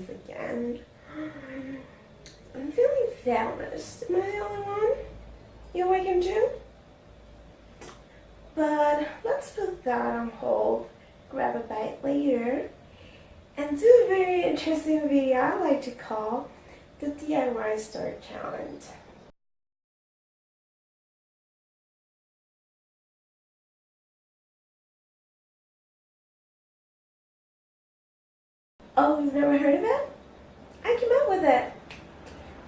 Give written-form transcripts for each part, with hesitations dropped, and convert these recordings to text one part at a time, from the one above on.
once again. I'm feeling famished. Am I the only one? You awakened too? But let's put that on hold, grab a bite later, and do a very interesting video I like to call the DIY Store Challenge. Oh, you've never heard of it? I came up with it.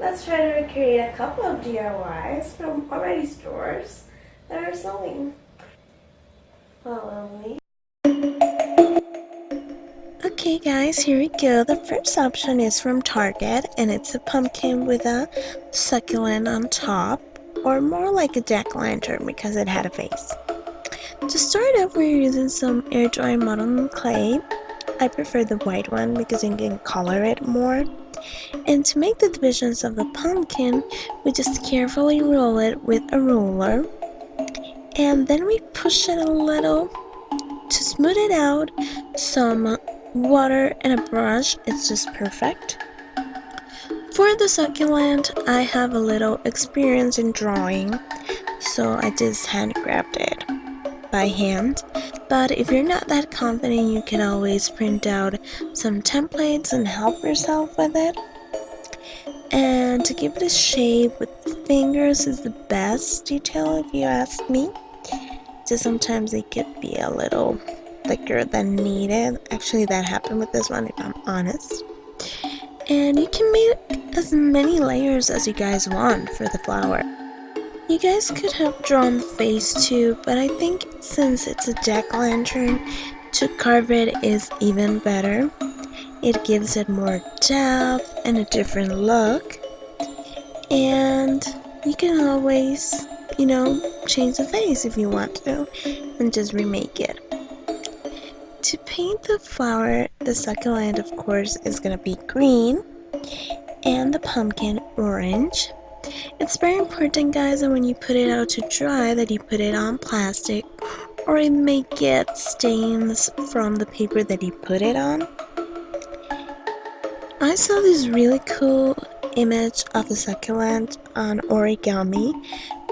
Let's try to recreate a couple of DIYs from already stores that are selling. Follow me. Okay guys, here we go. The first option is from Target, and it's a pumpkin with a succulent on top, or more like a jack-o'-lantern because it had a face. To start off, we're using some air dry modern clay. I prefer the white one because you can color it more. And to make the divisions of the pumpkin, we just carefully roll it with a ruler, and then we push it a little to smooth it out. Some water and a brush, it's just perfect. For the succulent, I have a little experience in drawing, so I just hand grabbed it by hand. But if you're not that confident, you can always print out some templates and help yourself with it. And to give it a shape with the fingers is the best detail if you ask me. Just sometimes it could be a little thicker than needed. Actually, that happened with this one if I'm honest. And you can make as many layers as you guys want for the flower. You guys could have drawn the face too, but I think since it's a jack-o'-lantern, to carve it is even better. It gives it more depth and a different look. And you can always, change the face if you want to and just remake it. To paint the flower, the succulent of course is gonna be green and the pumpkin orange. It's very important, guys, that when you put it out to dry that you put it on plastic, or it may get stains from the paper that you put it on. I saw this really cool image of a succulent on origami,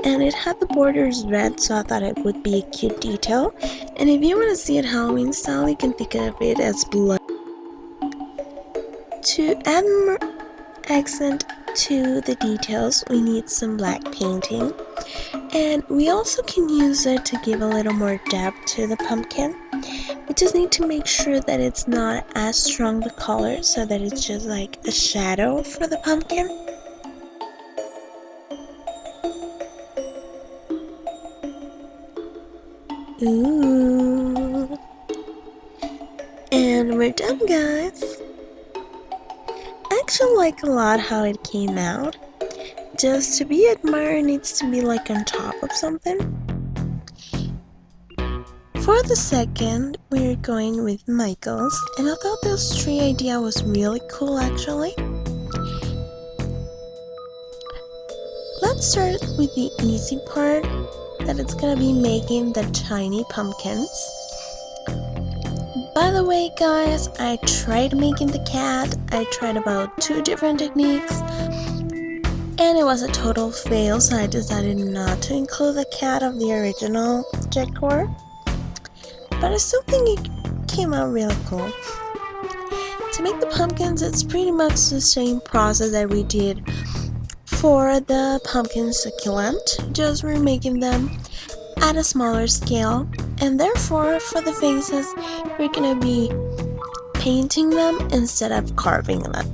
and it had the borders red, so I thought it would be a cute detail. And if you want to see it Halloween style, you can think of it as blood. To add more accent to the details, we need some black painting, and we also can use it to give a little more depth to the pumpkin. We just need to make sure that it's not as strong the color, so that it's just like a shadow for the pumpkin. Ooh. And we're done, guys. I actually like a lot how it came out. Just to be admired needs to be like on top of something. For the second, we're going with Michael's, and I thought this tree idea was really cool actually. Let's start with the easy part, that it's gonna be making the tiny pumpkins. By the way guys, I tried making the cat. I tried about 2 different techniques and it was a total fail, so I decided not to include the cat of the original decor. But I still think it came out really cool. To make the pumpkins, it's pretty much the same process that we did for the pumpkin succulent, just we're making them at a smaller scale, and therefore for the faces we're gonna be painting them instead of carving them.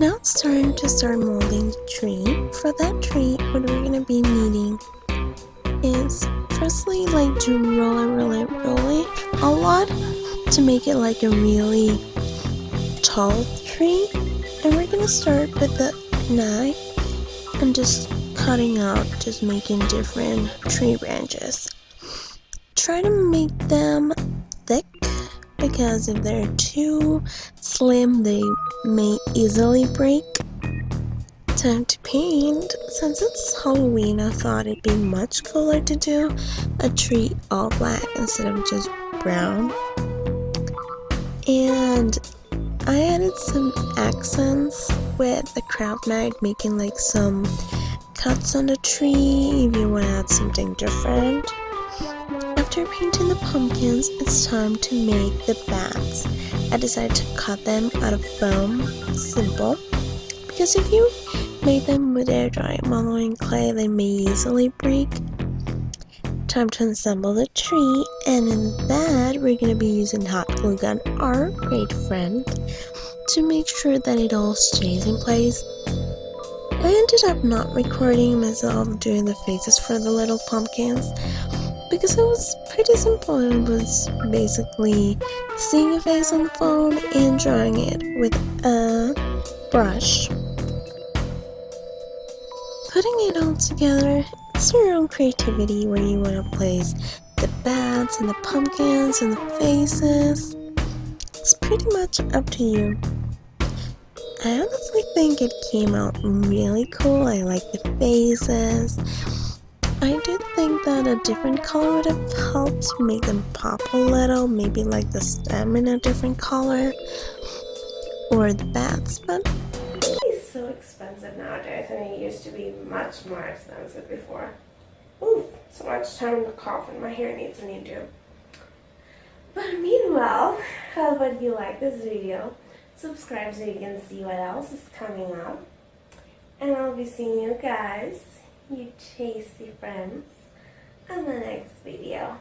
Now it's time to start molding the tree. For that tree, what we're gonna be needing is firstly like to roll it a lot to make it like a really tall tree. And we're gonna start with the knife and just cutting out, just making different tree branches. Try to make them thick, because if they're too slim they may easily break. Time to paint. Since it's Halloween, I thought it'd be much cooler to do a tree all black instead of just brown. And I added some accents with the craft knife, making like some cuts on the tree if you want to add something different. After painting the pumpkins, it's time to make the bats. I decided to cut them out of foam, simple, because if you make them with air dry modeling clay, they may easily break. Time to assemble the tree, and in that we're going to be using hot glue gun, our great friend, to make sure that it all stays in place. I ended up not recording myself doing the faces for the little pumpkins because it was pretty simple. It was basically seeing a face on the phone and drawing it with a brush. Putting it all together, it's your own creativity where you want to place the bats and the pumpkins and the faces. It's pretty much up to you. I honestly think it came out really cool. I like the faces. I did think that a different color would have helped make them pop a little, maybe like the stem in a different color or the bats, but It's so expensive nowadays, and it used to be much more expensive before. Ooh, so much time to cough and my hair needs a new do. But meanwhile, how about you like this video? Subscribe so you can see what else is coming up. And I'll be seeing you guys, you tasty friends, on the next video.